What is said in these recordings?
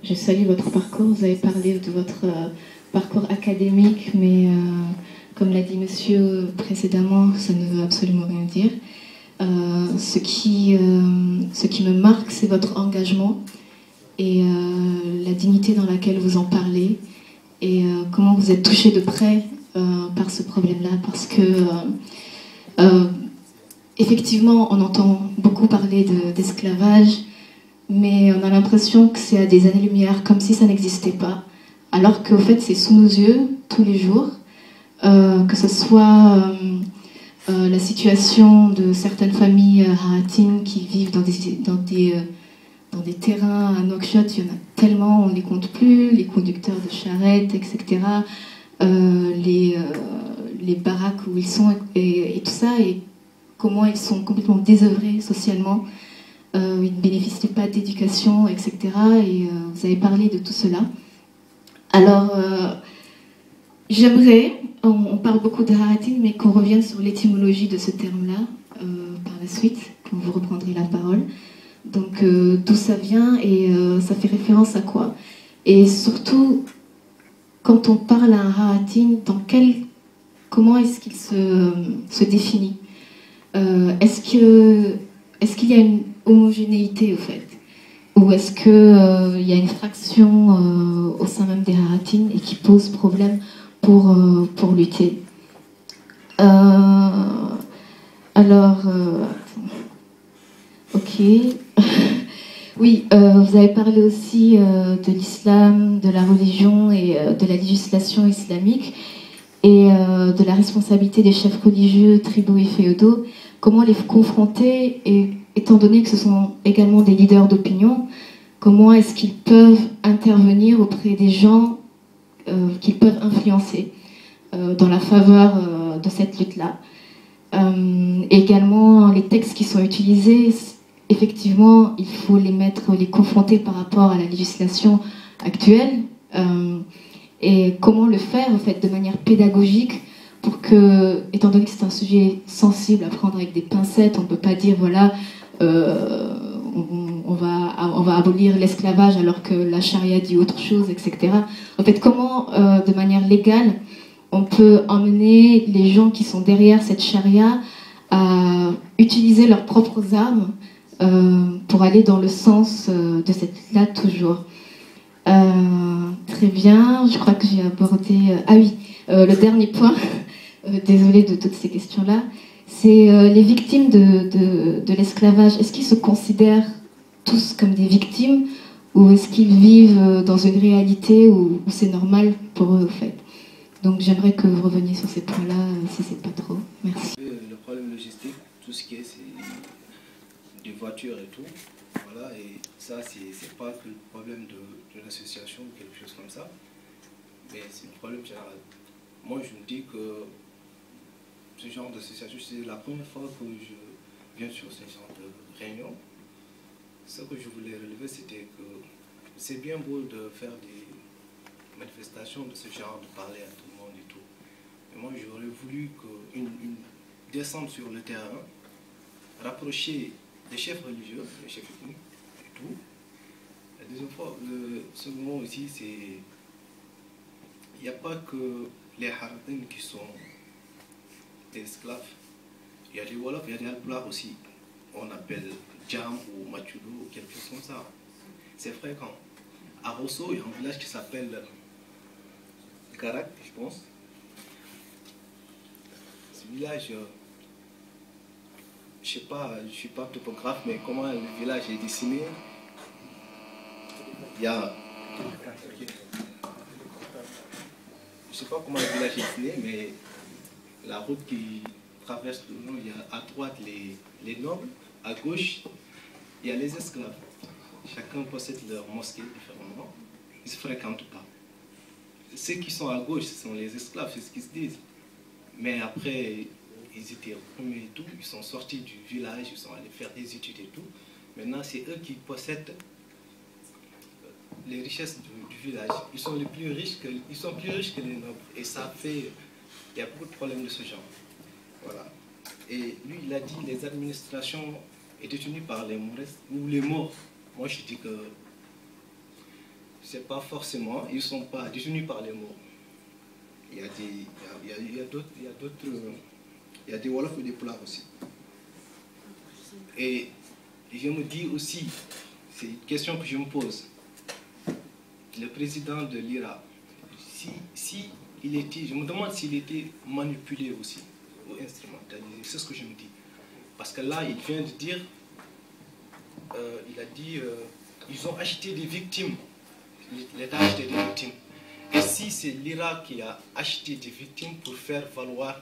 J'ai salué votre parcours, vous avez parlé de votre parcours académique, mais comme l'a dit monsieur précédemment, ça ne veut absolument rien dire. Ce qui me marque, c'est votre engagement et la dignité dans laquelle vous en parlez et comment vous êtes touché de près par ce problème-là, parce que effectivement, on entend beaucoup parler d'esclavage, mais on a l'impression que c'est à des années-lumière, comme si ça n'existait pas, alors qu'au fait c'est sous nos yeux tous les jours, que ce soit la situation de certaines familles haratines qui vivent dans des terrains à Nouakchott. Il y en a tellement, on ne les compte plus, les conducteurs de charrettes, etc., les baraques où ils sont et tout ça, et comment ils sont complètement désœuvrés socialement. Ils ne bénéficient pas d'éducation, etc. Et vous avez parlé de tout cela. Alors, j'aimerais, on parle beaucoup de Haratin, mais qu'on revienne sur l'étymologie de ce terme-là par la suite, quand vous reprendrez la parole. Donc, d'où ça vient et ça fait référence à quoi? Et surtout, quand on parle à un Haratin, comment est-ce qu'il se définit? Est-ce qu'il y a une homogénéité au fait, ou est-ce qu'il y a une fraction au sein même des Haratines et qui pose problème pour lutter? Ok. Oui, vous avez parlé aussi de l'islam, de la religion et de la législation islamique et de la responsabilité des chefs religieux, tribaux et féodaux. Comment les confronter, et étant donné que ce sont également des leaders d'opinion, comment est-ce qu'ils peuvent intervenir auprès des gens qu'ils peuvent influencer dans la faveur de cette lutte-là. Également, les textes qui sont utilisés, effectivement, il faut les confronter par rapport à la législation actuelle. Et comment le faire en fait de manière pédagogique pour que, étant donné que c'est un sujet sensible à prendre avec des pincettes, on ne peut pas dire voilà, on va abolir l'esclavage alors que la charia dit autre chose, etc. En fait, comment de manière légale on peut emmener les gens qui sont derrière cette charia à utiliser leurs propres armes pour aller dans le sens de cette lutte-là toujours. Très bien, je crois que j'ai abordé... ah oui, le dernier point, désolée de toutes ces questions-là, c'est les victimes de l'esclavage. Est-ce qu'ils se considèrent tous comme des victimes ou est-ce qu'ils vivent dans une réalité où c'est normal pour eux, au fait? Donc j'aimerais que vous reveniez sur ces points-là, si c'est pas trop. Merci. Le problème logistique, tout ce qui est des voitures et tout, voilà, et ça c'est pas que le problème de l'association ou quelque chose comme ça, mais c'est un problème général. Moi je me dis que ce genre d'association, c'est la première fois que je viens sur ce genre de réunion. Ce que je voulais relever, c'était que c'est bien beau de faire des manifestations de ce genre, de parler à tout le monde et tout. Mais moi j'aurais voulu qu'une descente sur le terrain, rapprocher les chefs religieux, les chefs ethniques et tout. La deuxième fois, le second aussi, c'est il n'y a pas que les Haratines qui sont des esclaves. Il y a des Wolofs, il y a des Alpulaar aussi. On appelle Djam ou Machudo ou quelque chose comme ça. C'est fréquent. À Rosso, il y a un village qui s'appelle Karak, je pense. Ce village, je sais pas, je suis pas topographe, mais comment le village est dessiné, il y a... Je sais pas comment le village est dessiné, mais la route qui traverse le nom, il y a à droite les nobles, à gauche, il y a les esclaves. Chacun possède leur mosquée différemment, ils ne se fréquentent pas. Ceux qui sont à gauche, ce sont les esclaves, c'est ce qu'ils se disent. Mais après, ils étaient reprimés et tout, ils sont sortis du village, ils sont allés faire des études et tout. Maintenant, c'est eux qui possèdent les richesses du village. Ils sont plus riches que les nobles. Et ça fait... Il y a beaucoup de problèmes de ce genre. Voilà. Et lui, il a dit les administrations est détenues par les Maures ou les morts. Moi, je dis que c'est pas forcément, ils ne sont pas détenus par les mots. Il y a des Wolofs et des Pulaars aussi. Et je me dis aussi, c'est une question que je me pose, le président de l'IRA, si il était, je me demande s'il était manipulé aussi, ou instrumentalisé, c'est ce que je me dis. Parce que là, il vient de dire, il a dit, ils ont acheté des victimes, l'État a acheté des victimes. Et si c'est l'IRA qui a acheté des victimes pour faire valoir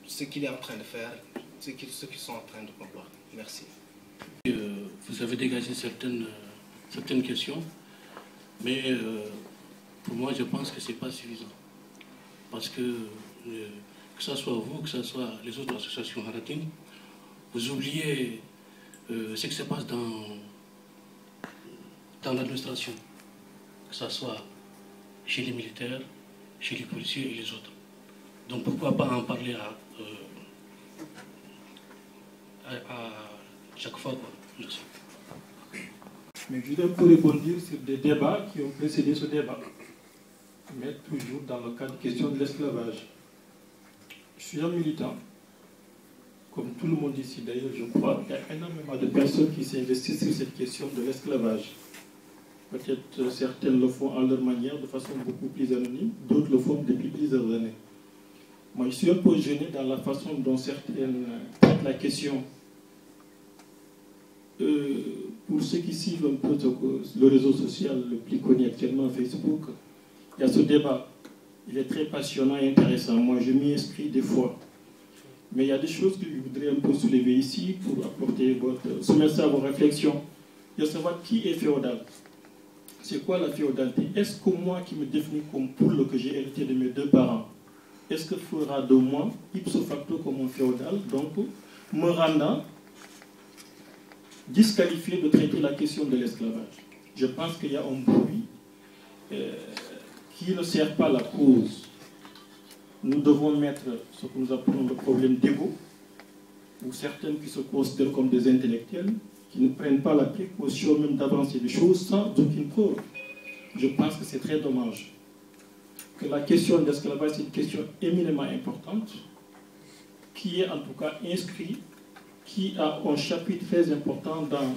ce qu'il est en train de faire, ceux qui sont en train de valoir. Merci. Vous avez dégagé certaines questions, mais pour moi, je pense que ce n'est pas suffisant. Parce que ce soit vous, que ce soit les autres associations haratines, vous oubliez ce qui se passe dans l'administration, que ce soit chez les militaires, chez les policiers et les autres. Donc pourquoi pas en parler à chaque fois, quoi. Merci. Mais je voudrais pour rebondir sur des débats qui ont précédé ce débat, mais toujours dans le cadre de question de l'esclavage. Je suis un militant, comme tout le monde ici d'ailleurs, je crois, il y a énormément de personnes qui s'investissent sur cette question de l'esclavage. Peut-être certaines le font à leur manière, de façon beaucoup plus anonyme, d'autres le font depuis plusieurs années. Moi, je suis un peu gêné dans la façon dont certaines traitent la question. Pour ceux qui suivent un peu le réseau social le plus connu actuellement, Facebook, il y a ce débat. Il est très passionnant et intéressant. Moi, je m'y inscris des fois. Mais il y a des choses que je voudrais un peu soulever ici pour apporter soumettre ça à vos réflexions. Il y a savoir qui est féodal. C'est quoi la féodalité? Est-ce que moi qui me définis comme poule que j'ai hérité de mes deux parents, est-ce que fera de moi, ipso facto comme un féodal, donc me rendant disqualifié de traiter la question de l'esclavage? Je pense qu'il y a un bruit qui ne sert pas la cause. Nous devons mettre ce que nous appelons le problème d'ego, ou certains qui se considèrent comme des intellectuels, qui ne prennent pas la précaution même d'avancer des choses sans aucune preuve. Je pense que c'est très dommage. Que la question de l'esclavage, c'est une question éminemment importante, qui est en tout cas inscrite, qui a un chapitre très important dans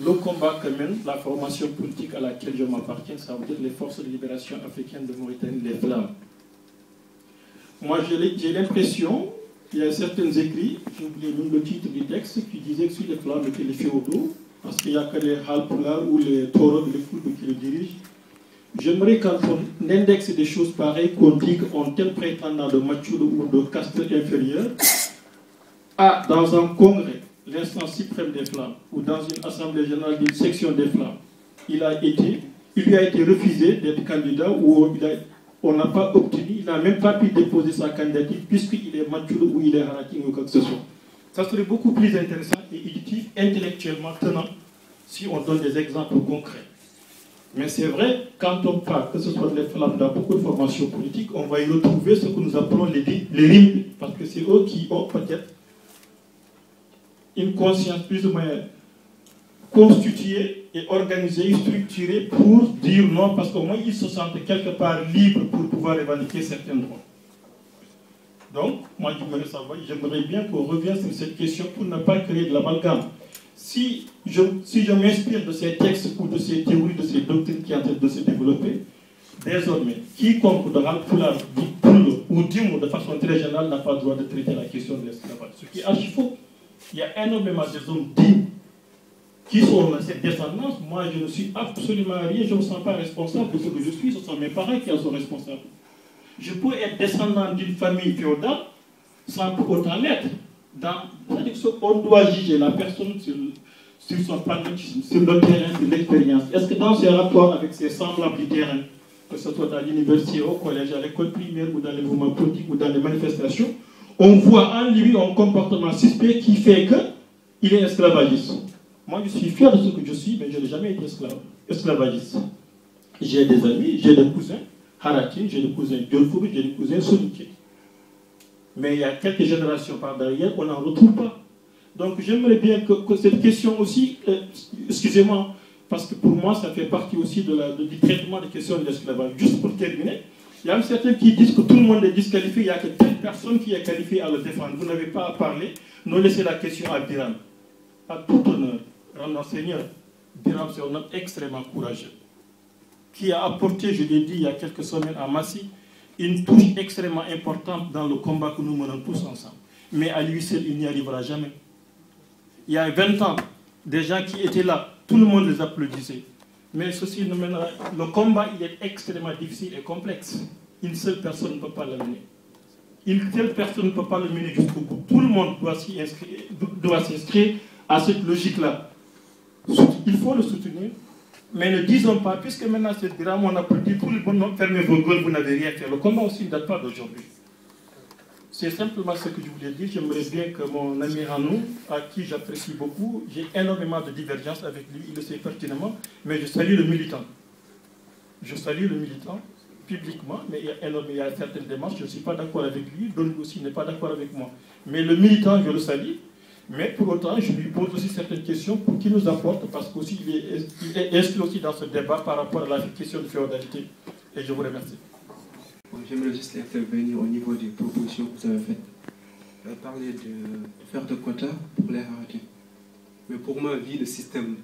le combat que mène la formation politique à laquelle je m'appartiens, ça veut dire les forces de libération africaines de Mauritanie, les Flammes. Moi, j'ai l'impression, il y a certains écrits, j'ai oublié même le titre du texte, qui disait que si les Flammes étaient les féodaux, parce qu'il n'y a que les Halpulaars ou les Taureaux, les Fulbe qui le dirigent. J'aimerais quand on indexe des choses pareilles, qu'on dit qu'on tel prétendant de Machudo ou de caste inférieur, dans un congrès, l'instance suprême des Flammes, ou dans une assemblée générale d'une section des Flammes, il lui a été refusé d'être candidat, ou on n'a pas obtenu, il n'a même pas pu déposer sa candidature, puisqu'il est Machudo ou il est Haraking ou quoi que ce soit. Ça serait beaucoup plus intéressant et utile, intellectuellement tenant, si on donne des exemples concrets. Mais c'est vrai, quand on parle, que ce soit les Flammes dans beaucoup de formations politiques, on va y retrouver ce que nous appelons les rimes, parce que c'est eux qui ont peut-être une conscience plus ou moins constituée et organisée, structurée pour dire non, parce qu'au moins ils se sentent quelque part libres pour pouvoir revendiquer certains droits. Donc, moi j'aimerais bien qu'on revienne sur cette question pour ne pas créer de l'amalgame. Si je m'inspire de ces textes ou de ces théories, de ces doctrines qui sont en train de se développer, désormais, quiconque de Halpulaar, dit Poule ou Dimo de façon très générale n'a pas le droit de traiter la question de l'esclavage. Ce qui est archi faux. Il y a énormément de hommes dignes qui sont dans cette descendance. Moi, je ne suis absolument rien, je ne me sens pas responsable de ce que je suis, ce sont mes parents qui en sont responsables. Je peux être descendant d'une famille féodale sans pour autant l'être. On doit juger la personne sur son pragmatisme, sur le terrain de l'expérience. Est-ce que dans ses rapports avec ses semblables du terrain, que ce soit à l'université, au collège, à l'école primaire ou dans les mouvements politiques ou dans les manifestations, on voit en lui un comportement suspect qui fait qu'il est esclavagiste. Moi, je suis fier de ce que je suis, mais je n'ai jamais été esclavagiste. J'ai des amis, j'ai des cousins Harakin, j'ai des cousins Diolfouri, j'ai des cousins Soninké. Mais il y a quelques générations par derrière, on n'en retrouve pas. Donc j'aimerais bien que cette question aussi, excusez-moi, parce que pour moi, ça fait partie aussi du traitement des questions de l'esclavage. Juste pour terminer, il y a certains qui disent que tout le monde est disqualifié, il n'y a que telle personne qui est qualifiée à le défendre. Vous n'avez pas à parler, nous laissez la question à Biram. À tout honneur, rendant Seigneur, Biram, c'est un homme extrêmement courageux, qui a apporté, je l'ai dit il y a quelques semaines à Massi, une touche extrêmement importante dans le combat que nous menons tous ensemble. Mais à lui seul, il n'y arrivera jamais. Il y a 20 ans, des gens qui étaient là, tout le monde les applaudissait. Mais ceci ne mènera... Le combat, il est extrêmement difficile et complexe. Une seule personne ne peut pas le mener. Une seule personne ne peut pas le mener jusqu'au bout. Tout le monde doit s'inscrire à cette logique-là. Il faut le soutenir. Mais ne disons pas, puisque maintenant c'est Biram, on applaudit tout le monde, fermez vos gueules, vous n'avez rien fait. Le combat aussi ne date pas d'aujourd'hui. C'est simplement ce que je voulais dire. J'aimerais bien que mon ami Ranou, à qui j'apprécie beaucoup, j'ai énormément de divergences avec lui, il le sait pertinemment, mais je salue le militant. Je salue le militant publiquement, mais il y a certaines démarches, je ne suis pas d'accord avec lui, Don aussi n'est pas d'accord avec moi. Mais le militant, je le salue. Mais pour autant, je lui pose aussi certaines questions pour qu'il nous apporte, parce qu'il est inscrit aussi dans ce débat par rapport à la question de féodalité. Et je vous remercie. J'aimerais juste intervenir au niveau des propositions que vous avez faites. Vous avez parlé de faire des quotas pour les Haratis. Mais pour moi, vu le système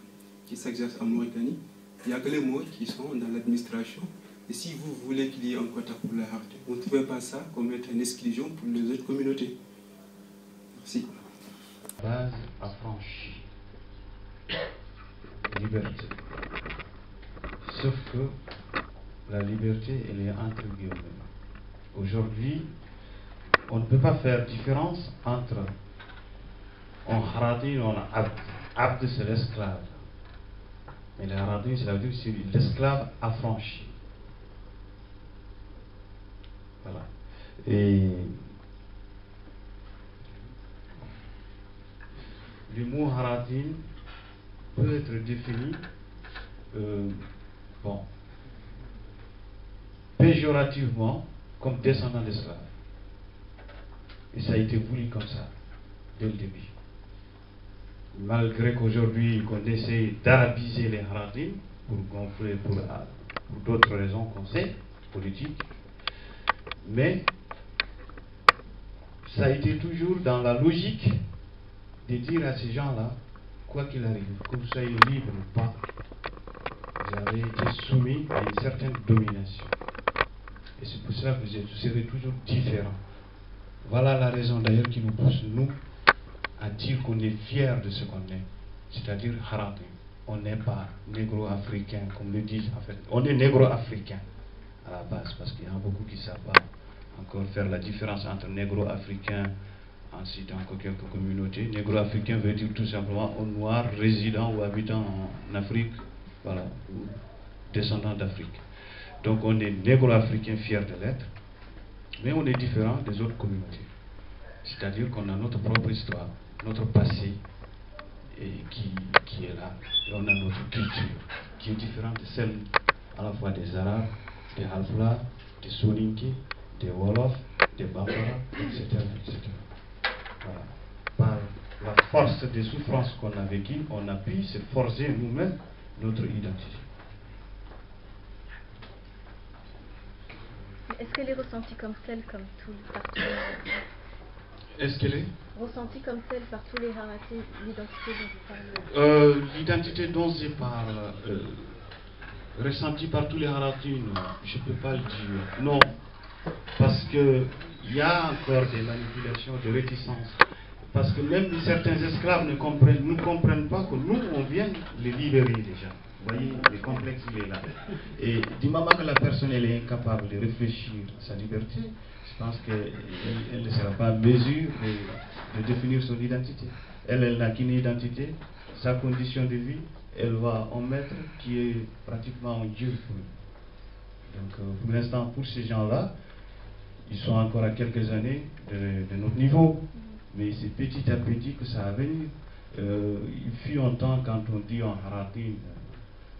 qui s'exerce en Mauritanie, il n'y a que les Maures qui sont dans l'administration. Et si vous voulez qu'il y ait un quota pour les Haratis, vous ne trouvez pas ça comme être une exclusion pour les autres communautés. Merci. Base affranchie, liberté. Sauf que la liberté, elle est entre guillemets. Aujourd'hui, on ne peut pas faire différence entre un harati et un abd. Abd, c'est l'esclave. Mais le harati, ça veut dire que c'est l'esclave affranchi. Voilà. Et le mot haratin peut être défini péjorativement comme descendant d'esclaves. Et ça a été voulu comme ça, dès le début. Malgré qu'aujourd'hui, on essaie d'arabiser les haratim pour gonfler, pour d'autres raisons qu'on sait, politiques, mais ça a été toujours dans la logique de dire à ces gens-là, quoi qu'il arrive, que vous soyez libre ou pas, vous avez été soumis à une certaine domination. Et c'est pour cela que vous serez toujours différents. Voilà la raison d'ailleurs qui nous pousse, nous, à dire qu'on est fiers de ce qu'on est, c'est-à-dire Harati. On n'est pas négro-africain, comme le disent en fait. On est négro-africain à la base, parce qu'il y en a beaucoup qui ne savent pas encore faire la différence entre négro-africain, en citant quelques communautés. Négro-africain veut dire tout simplement un noir résident ou habitant en Afrique, voilà, ou descendant d'Afrique. Donc on est négro-africain fier de l'être, mais on est différent des autres communautés. C'est-à-dire qu'on a notre propre histoire, notre passé, et qui est là. Et on a notre culture, qui est différente de celle à la fois des Arabes, des Halfla, des Soninké, des Wolof, des Bambara, etc. etc. Voilà. Par la force des souffrances qu'on a vécues, on a pu se forger nous-mêmes notre identité. Est-ce qu'elle est ressentie comme telle par tous les Haratis? Est-ce qu'elle est ressentie comme telle par tous les Haratis, l'identité dont vous parlez? L'identité dont je parle, ressentie par tous les Haratis, non, je ne peux pas le dire. Non, parce qu'il y a encore des manipulations, des réticences. Parce que même certains esclaves ne comprennent pas que nous, on vient les libérer déjà. Vous voyez, le complexe, il est là. Et du moment que la personne elle est incapable de réfléchir à sa liberté, je pense qu'elle ne sera pas en mesure de définir son identité. Elle n'a qu'une identité, sa condition de vie, elle va en mettre qui est pratiquement un Dieu pour eux. Donc pour l'instant, pour ces gens-là, ils sont encore à quelques années de notre niveau. Mais c'est petit à petit que ça va venir. Il fut un temps quand on dit en Haratin,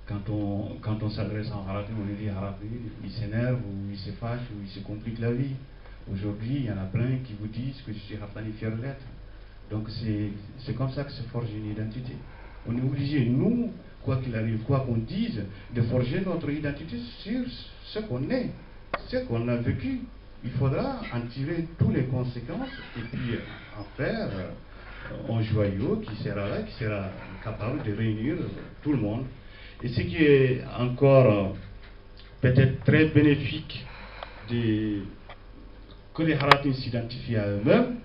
quand on s'adresse en Haratin, on dit Haratin, il s'énerve ou il se fâche ou il se complique la vie. Aujourd'hui, il y en a plein qui vous disent que je suis Haratani fier d'être. Donc c'est comme ça que se forge une identité. On est obligé, nous, quoi qu'il arrive, quoi qu'on dise, de forger notre identité sur ce qu'on est, ce qu'on a vécu. Il faudra en tirer toutes les conséquences et puis en faire un joyau qui sera là, qui sera capable de réunir tout le monde. Et ce qui est encore peut-être très bénéfique que les Haratin s'identifient à eux-mêmes,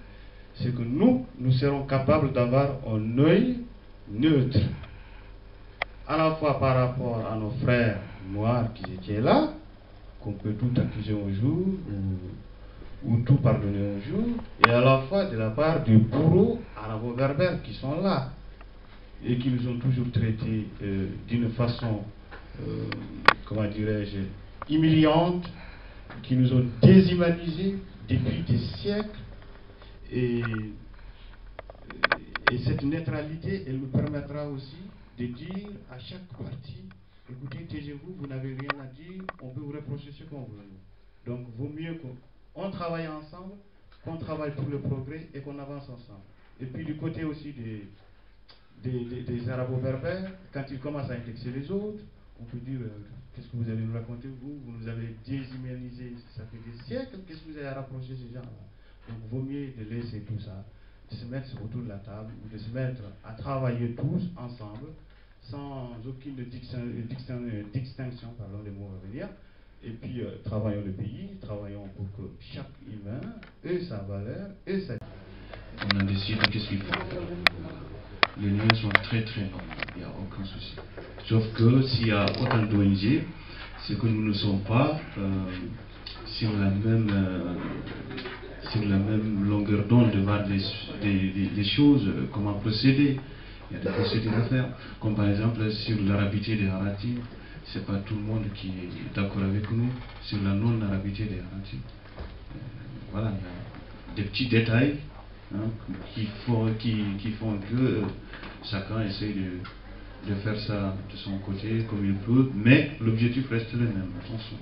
c'est que nous serons capables d'avoir un œil neutre, à la fois par rapport à nos frères noirs qui étaient là, qu'on peut tout accuser un jour, ou tout pardonner un jour, et à la fois de la part des bourreaux arabo-berbères qui sont là, et qui nous ont toujours traités d'une façon, comment dirais-je, humiliante, qui nous ont déshumanisés depuis des siècles, et cette neutralité, elle nous permettra aussi de dire à chaque partie, écoutez, taisez-vous, vous n'avez rien à dire, on peut vous reprocher ce qu'on veut. Donc, vaut mieux qu'on travaille ensemble, qu'on travaille pour le progrès et qu'on avance ensemble. Et puis, du côté aussi des arabo-berbères, quand ils commencent à indexer les autres, on peut dire, qu'est-ce que vous allez nous raconter, vous nous avez déshumanisé, ça fait des siècles, qu'est-ce que vous avez à rapprocher ces gens-là? Donc, vaut mieux de laisser tout ça, de se mettre autour de la table, ou de se mettre à travailler tous ensemble, sans aucune distinction, pardon, les mots à venir. Et puis, travaillons le pays, travaillons pour que chaque humain ait sa valeur, ait sa... On a décidé qu'est-ce qu'il faut faire. Les liens sont très très normaux, il n'y a aucun souci. Sauf que s'il y a autant d'ONG, c'est que nous ne sommes pas sur la même longueur d'onde de voir des choses, comment procéder. Il y a des procédures à faire, comme par exemple sur l'arabité des Haratin. C'est pas tout le monde qui est d'accord avec nous sur la non-arabité des Haratin. Voilà, il y a des petits détails qui font que chacun essaye de faire ça de son côté comme il peut, mais l'objectif reste le même. Attention,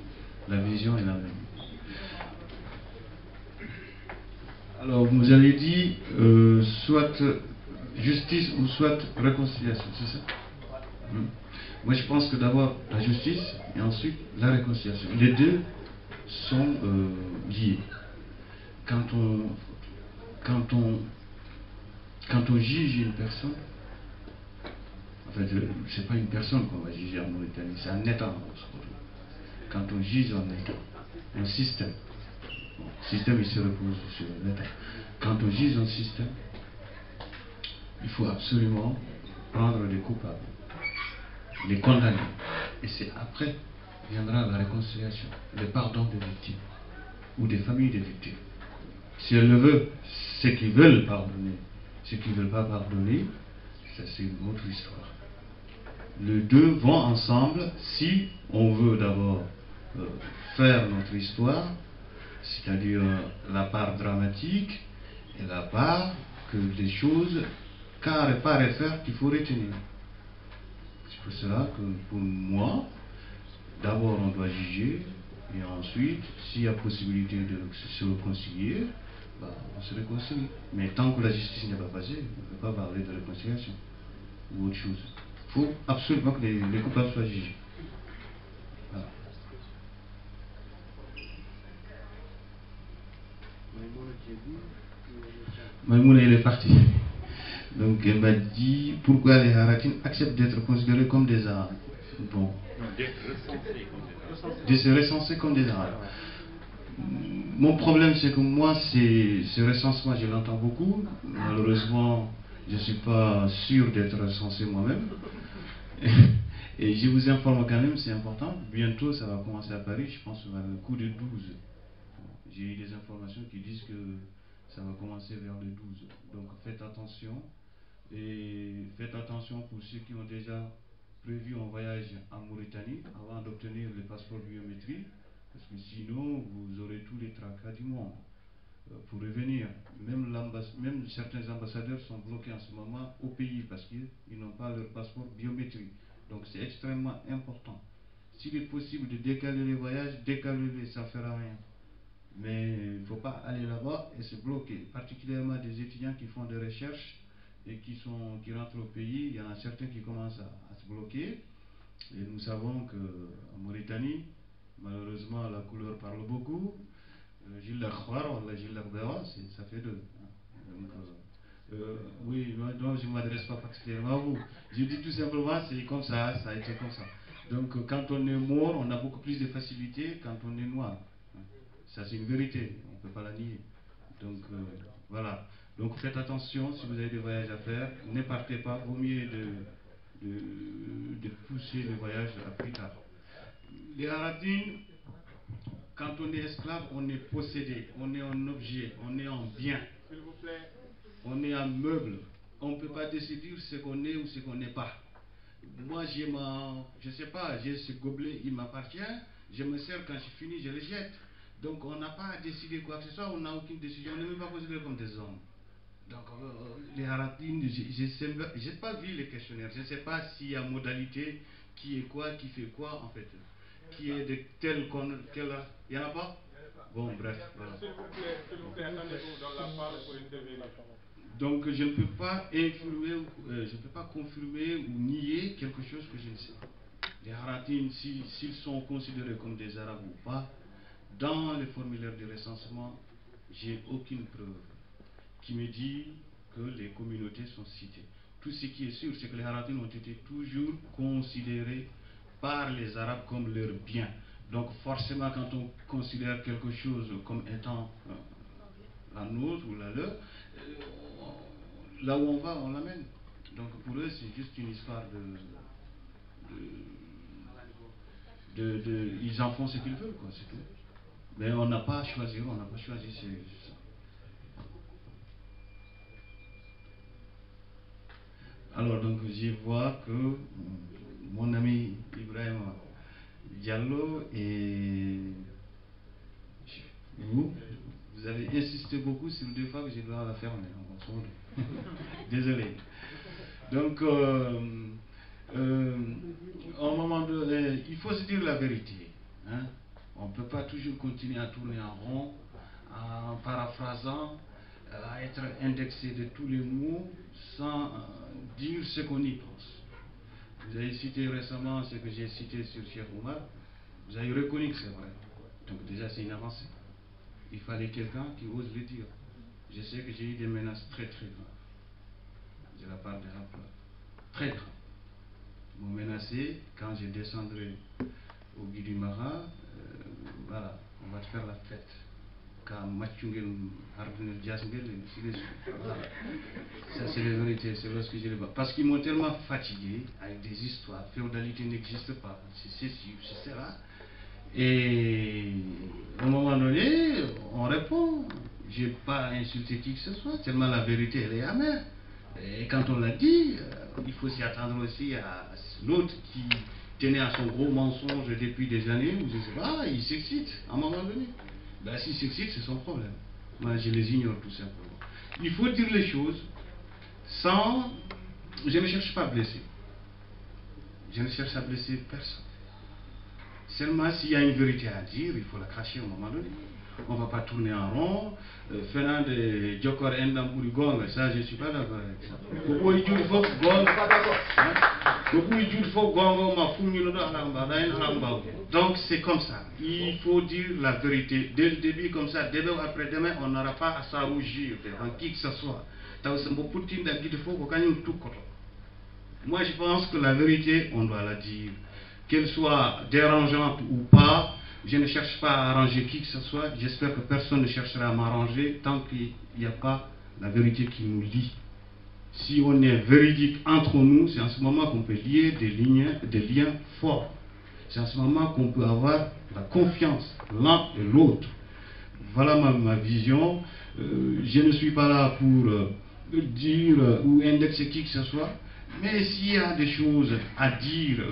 la vision est la même. Alors, vous avez dit soit justice ou soit réconciliation, c'est ça? Moi, je pense que d'abord la justice et ensuite la réconciliation. Les deux sont liés. Quand on juge une personne, en fait, c'est pas une personne qu'on va juger en Mauritanie, c'est un État. Quand on juge un État, un système, le système il se repose sur l'État. Quand on juge un système, il faut absolument prendre les coupables, les condamner. Et c'est après viendra la réconciliation, le pardon des victimes ou des familles des victimes. Si elles le veulent, ceux qui veulent pardonner, ceux qui ne veulent pas pardonner, ça c'est une autre histoire. Les deux vont ensemble si on veut d'abord faire notre histoire, c'est-à-dire la part dramatique et la part que des choses carré par faire qu'il faut retenir. C'est pour cela que pour moi, d'abord on doit juger et ensuite, s'il y a possibilité de se réconcilier, on se réconcilie. Mais tant que la justice n'est pas passée, on ne peut pas parler de réconciliation ou autre chose. Il faut absolument que les coupables soient jugés. Voilà. Maïmouna, elle est partie. Donc elle m'a dit pourquoi les Haratin acceptent d'être considérés comme des Arabes. Bon. De se recenser comme des Arabes. Mon problème c'est que moi, ce recensement, je l'entends beaucoup. Malheureusement, je ne suis pas sûr d'être recensé moi-même. Et je vous informe quand même, c'est important. Bientôt, ça va commencer à Paris, je pense vers le coup de 12. J'ai eu des informations qui disent que ça va commencer vers le 12. Donc faites attention. Et faites attention pour ceux qui ont déjà prévu un voyage en Mauritanie avant d'obtenir le passeport biométrique, parce que sinon vous aurez tous les tracas du monde pour revenir. Même certains ambassadeurs sont bloqués en ce moment au pays parce qu'ils n'ont pas leur passeport biométrique. Donc c'est extrêmement important. S'il est possible de décaler les voyages, décalez-les, ça ne fera rien. Mais il ne faut pas aller là-bas et se bloquer, particulièrement des étudiants qui font des recherches et qui rentrent au pays. Il y en a certains qui commencent à se bloquée. Et nous savons qu'en Mauritanie, malheureusement, la couleur parle beaucoup. Gilles Lakhwar, ou Gilles Lakhbewa, ça fait deux. Donc, oui, non, je ne m'adresse pas particulièrement à vous. Je dis tout simplement, c'est comme ça, ça a été comme ça. Donc, quand on est mort, on a beaucoup plus de facilité quand on est noir. Ça, c'est une vérité, on ne peut pas la nier. Donc, voilà. Donc, faites attention, si vous avez des voyages à faire, ne partez pas, vaut mieux de pousser le voyage à plus tard. Les Haratines, quand on est esclave, on est possédé, on est un objet, on est un bien. S'il vous plaît. On est un meuble. On ne peut pas décider ce qu'on est ou ce qu'on n'est pas. Moi, je ne sais pas, j'ai ce gobelet, il m'appartient, je me sers, quand je finis, je le jette. Donc, on n'a pas à décider quoi que ce soit, on n'a aucune décision, on n'est même pas considéré comme des hommes. Donc, les Haratines, je n'ai pas vu les questionnaires, je ne sais pas s'il y a modalité, qui est quoi, qui fait quoi, en fait. Qui est de tel qu'on... Il n'y en a pas? Bon, bref. Voilà. S'il vous plaît, attendez-vous dans la parole pour intervenir la parole. Donc, je ne peux pas influer, je ne peux pas confirmer ou nier quelque chose que je ne sais pas. Les Haratines, s'ils sont considérés comme des Arabes ou pas, dans les formulaires de recensement, j'ai aucune preuve qui me dit que les communautés sont citées. Tout ce qui est sûr, c'est que les Haratines ont été toujours considérés par les Arabes comme leur bien. Donc forcément, quand on considère quelque chose comme étant la nôtre ou la leur, là où on va, on l'amène. Donc pour eux, c'est juste une histoire ils en font ce qu'ils veulent, quoi, c'est tout. Mais on n'a pas à choisir, on n'a pas choisi ça. Alors donc je vois que mon ami Ibrahim Diallo et vous avez insisté beaucoup sur deux fois que je dois la fermer. Désolé. Donc, à un moment donné, il faut se dire la vérité. Hein? On ne peut pas toujours continuer à tourner en rond, en paraphrasant, à être indexé de tous les mots sans dire ce qu'on y pense. Vous avez cité récemment ce que j'ai cité sur Cheikh Oumar. Vous avez reconnu que c'est vrai. Donc déjà c'est une avancée. Il fallait quelqu'un qui ose le dire. Je sais que j'ai eu des menaces très très graves de la part des Hapla. Très graves. Ils m'ont menacé quand je descendrai au Guy du Mara. Voilà, on va te faire la fête. Ça c'est la vérité, c'est lorsque je les vois. Parce qu'ils m'ont tellement fatigué avec des histoires, féodalité n'existe pas, c'est sûr, c'est cela. Et à un moment donné, on répond, je n'ai pas insulté qui que ce soit, tellement la vérité elle est amère. Et quand on l'a dit, il faut s'y attendre aussi à l'autre qui tenait à son gros mensonge depuis des années, ou je ne sais pas, il s'excite à un moment donné. Ben, s'il s'excite, c'est son problème. Moi, je les ignore tout simplement. Il faut dire les choses sans... Je ne cherche pas à blesser. Je ne cherche à blesser personne. Seulement, s'il y a une vérité à dire, il faut la cracher à un moment donné. On ne va pas tourner en rond. Faisant des Djokor Endam Gong, ça, je ne suis pas d'accord avec ça. Donc c'est comme ça. Il faut dire la vérité. Dès le début, comme ça, demain ou après-demain, on n'aura pas à s'arrougir devant qui que ce soit. Moi, je pense que la vérité, on doit la dire. Qu'elle soit dérangeante ou pas, je ne cherche pas à arranger qui que ce soit. J'espère que personne ne cherchera à m'arranger tant qu'il n'y a pas la vérité qui nous lie. Si on est véridique entre nous, c'est en ce moment qu'on peut lier des liens forts. C'est en ce moment qu'on peut avoir la confiance l'un et l'autre. Voilà ma vision. Je ne suis pas là pour dire ou indexer qui que ce soit. Mais s'il y a des choses à dire,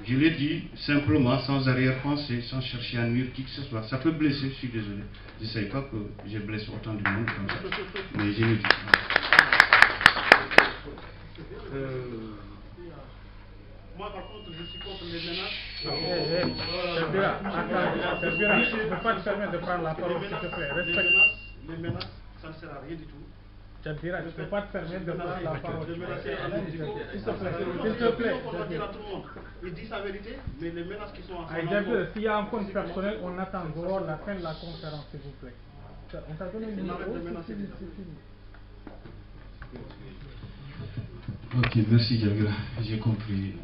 je l'ai dit simplement, sans arrière-pensée, sans chercher à nuire qui que ce soit. Ça peut blesser, je suis désolé. Je ne savais pas que je blesse autant de monde comme ça. Mais je l'ai dit. Moi, par contre, je suis contre les menaces. Je ne peux pas te permettre de prendre la parole, s'il te plaît. Les menaces, ça ne sert à rien du tout. Tchadira, je ne peux pas te permettre de prendre la parole. S'il te plaît. Il dit sa vérité, mais les menaces qui sont en son s'il y a un compte personnel, on attend dehors la fin de la conférence, s'il vous plaît. On t'a donné une numéro. Ok, merci Diagra, j'ai compris.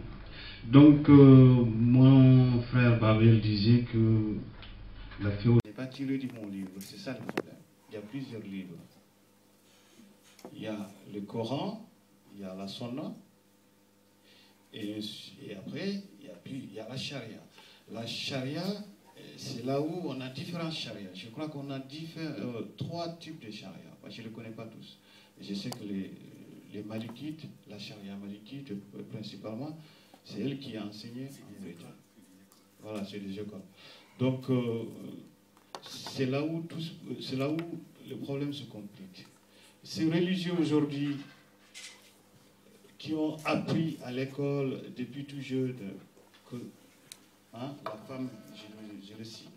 Donc, mon frère Babel disait que la théorie n'est pas tirée de mon livre, c'est ça le problème. Il y a plusieurs livres. Il y a le Coran, il y a la Sunna, et après, il y a la Charia. La Charia, c'est là où on a différents charias. Je crois qu'on a trois types de Charia. Moi, je ne les connais pas tous. Je sais que les Malikites, la Charia malikite principalement, c'est elle qui a enseigné en Bretagne. Voilà, c'est des écoles. Donc, c'est là où le problème se complique. Ces religieux aujourd'hui qui ont appris à l'école depuis tout jeune que la femme, je le cite,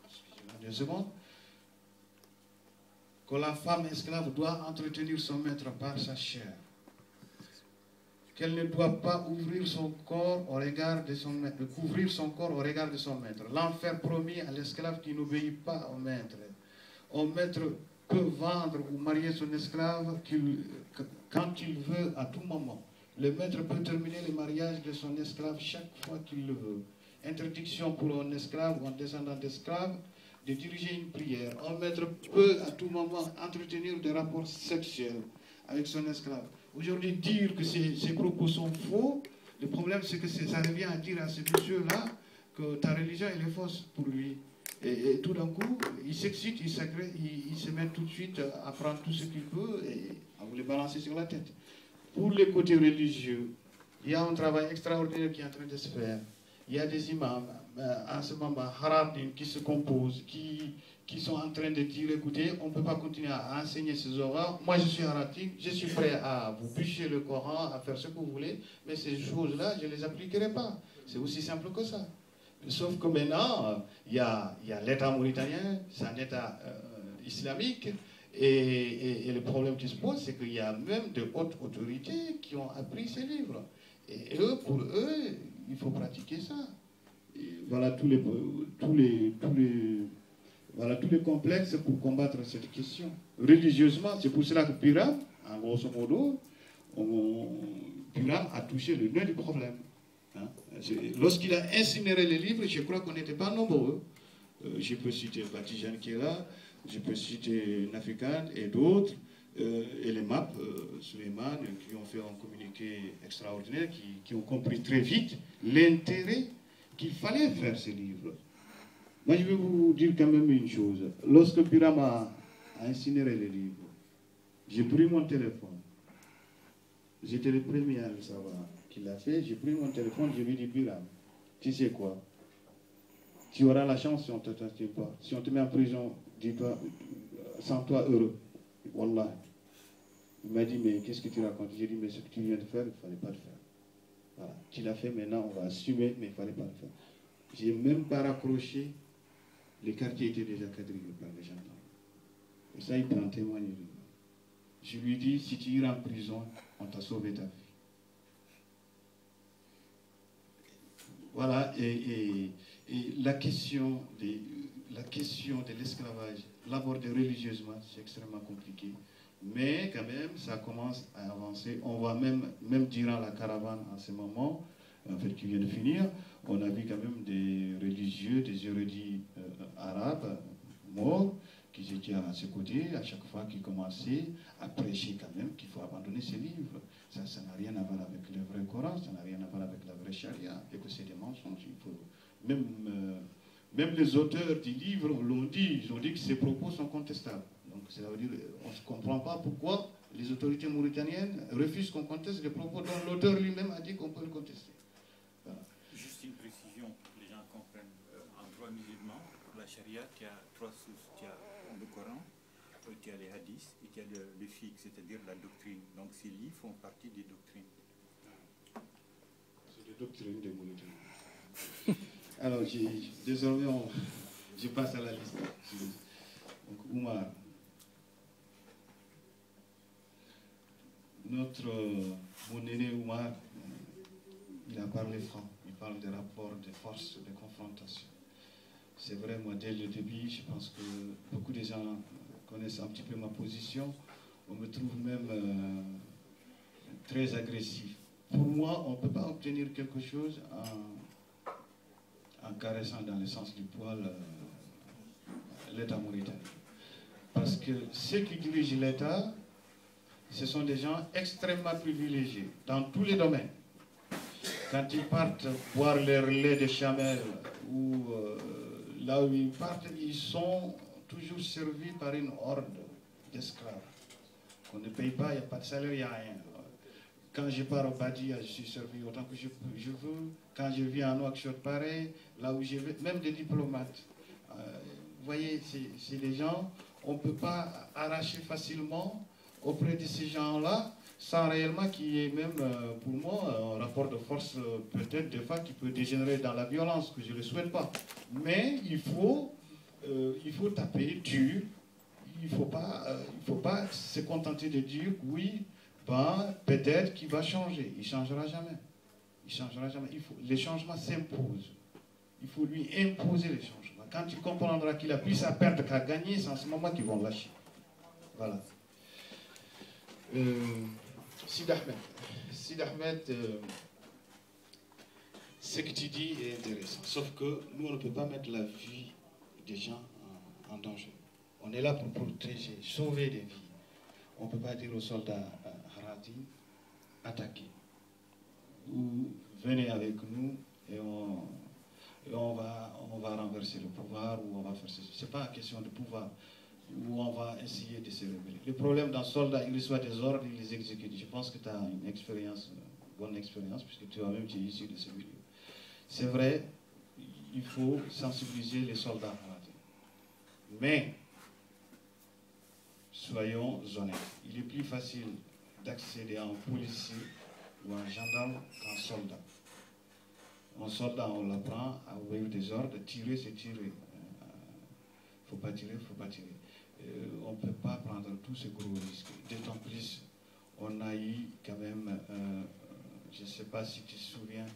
excusez-moi 2 secondes, que la femme esclave doit entretenir son maître par sa chair, qu'elle ne doit pas ouvrir son corps au regard de son maître, couvrir son corps au regard de son maître. L'enfer promis à l'esclave qui n'obéit pas au maître. Un maître peut vendre ou marier son esclave quand il veut, à tout moment. Le maître peut terminer le mariage de son esclave chaque fois qu'il le veut. Interdiction pour un esclave ou un descendant d'esclave de diriger une prière. Un maître peut à tout moment entretenir des rapports sexuels avec son esclave. Aujourd'hui, dire que ces propos sont faux, le problème c'est que ça revient à dire à ce monsieur-là que ta religion elle est fausse pour lui. Et tout d'un coup, il s'excite, il se met tout de suite à prendre tout ce qu'il peut et à vous les balancer sur la tête. Pour les côtés religieux, il y a un travail extraordinaire qui est en train de se faire. Il y a des imams, en ce moment, haratim, qui se composent, qui sont en train de dire, écoutez, on ne peut pas continuer à enseigner ces horreurs. Moi, je suis haratim, je suis prêt à vous bûcher le Coran, à faire ce que vous voulez, mais ces choses-là, je ne les appliquerai pas. C'est aussi simple que ça. Sauf que maintenant, il y a l'État mauritanien, c'est un État islamique, et le problème qui se pose, c'est qu'il y a même de hautes autorités qui ont appris ces livres. Et eux, pour eux, il faut pratiquer ça. Et voilà tous les complexes pour combattre cette question. Religieusement, c'est pour cela que Piram, en grosso modo, Piram a touché le nœud du problème. Hein? Lorsqu'il a incinéré les livres, je crois qu'on n'était pas nombreux. Je peux citer Batijan qui est là, je peux citer Nafikan et d'autres, et les MAP, Suleiman, qui ont fait un communiqué extraordinaire, qui ont compris très vite l'intérêt qu'il fallait faire ces livres. Moi, je vais vous dire quand même une chose. Lorsque Piram a incinéré les livres, j'ai pris mon téléphone. J'étais le premier à le savoir qu'il l'a fait. J'ai pris mon téléphone, je lui ai dit, Piram, tu sais quoi? Tu auras la chance si on ne te tente pas. Si on te met en prison, dis-toi, sens-toi heureux. Wallah. Il m'a dit, mais qu'est-ce que tu racontes? J'ai dit, mais ce que tu viens de faire, il ne fallait pas le faire. Voilà. Tu l'as fait, maintenant on va assumer, mais il ne fallait pas le faire. Je n'ai même pas raccroché. Les quartiers étaient déjà quadrillés par les gendarmes. Et ça, il peut en témoigner. Je lui dis, si tu iras en prison, on t'a sauvé ta vie. Voilà, et la question de l'esclavage, l'aborder religieusement, c'est extrêmement compliqué. Mais quand même, ça commence à avancer. On voit même durant la caravane en ce moment, en fait, qui vient de finir, on a vu quand même des religieux, des érudits arabes, morts, qui étaient à ses côtés, à chaque fois qu'ils commençaient à prêcher quand même qu'il faut abandonner ces livres. Ça n'a rien à voir avec le vrai Coran, ça n'a rien à voir avec la vraie charia, et que c'est des mensonges. Il faut... Même les auteurs du livre l'ont dit, ils ont dit que ces propos sont contestables. Donc ça veut dire qu'on ne comprend pas pourquoi les autorités mauritaniennes refusent qu'on conteste des propos dont l'auteur lui-même a dit qu'on peut le contester. Voilà. Juste une précision pour que les gens comprennent. En droit musulman, pour la charia, tu as 3 sources. Tu as le Coran, tu as les hadiths et tu as le fiqh, c'est-à-dire la doctrine. Donc ces livres font partie des doctrines. C'est des doctrines des Mauritaniens. Alors, désormais, je passe à la liste. Donc, Oumar. mon aîné Oumar, il a parlé franc. Il parle des rapports de force, de confrontation. C'est vrai, moi, dès le début, je pense que beaucoup de gens connaissent un petit peu ma position. On me trouve même très agressif. Pour moi, on ne peut pas obtenir quelque chose en caressant dans le sens du poil l'État mauritanien. Parce que ceux qui dirigent l'État, ce sont des gens extrêmement privilégiés dans tous les domaines. Quand ils partent boire leur lait de chamel ou là où ils partent, ils sont toujours servis par une horde d'esclaves. On ne paye pas, il n'y a pas de salaire, il n'y a rien. Quand je pars au Badia, je suis servi autant que je veux. Quand je viens à Nouakchott, pareil. Là où je vais, même des diplomates. Vous voyez, c'est des gens, on ne peut pas arracher facilement auprès de ces gens-là, sans réellement qu'il y ait même, pour moi, un rapport de force peut-être des fois qui peut dégénérer dans la violence, que je ne le souhaite pas. Mais il faut taper dur. Il ne faut pas se contenter de dire oui, ben, peut-être qu'il va changer. Il ne changera jamais. Il changera jamais. Les changements s'imposent. Il faut lui imposer les changements. Quand tu comprendras qu'il a plus à perdre qu'à gagner, c'est en ce moment qu'ils vont lâcher. Voilà. Sid Ahmed, ce que tu dis est intéressant. Sauf que nous, on ne peut pas mettre la vie des gens en danger. On est là pour protéger, sauver des vies. On ne peut pas dire aux soldats Harati, attaquez. Ou venez avec nous et on va renverser le pouvoir, ou on va faire ceci. Ce n'est pas une question de pouvoir, où on va essayer de se révéler. Le problème d'un soldat, il reçoit des ordres, il les exécute. Je pense que tu as une expérience, bonne expérience, puisque toi-même tu es issu de ce milieu. C'est vrai, il faut sensibiliser les soldats Harati. Mais, soyons honnêtes, il est plus facile d'accéder à un policier ou un gendarme qu'un soldat. Un soldat, on l'apprend à obéir des ordres, tirer, c'est tirer. Il ne faut pas tirer, il ne faut pas tirer. On ne peut pas prendre tous ces gros risques. D'autant plus, on a eu quand même, je ne sais pas si tu te souviens,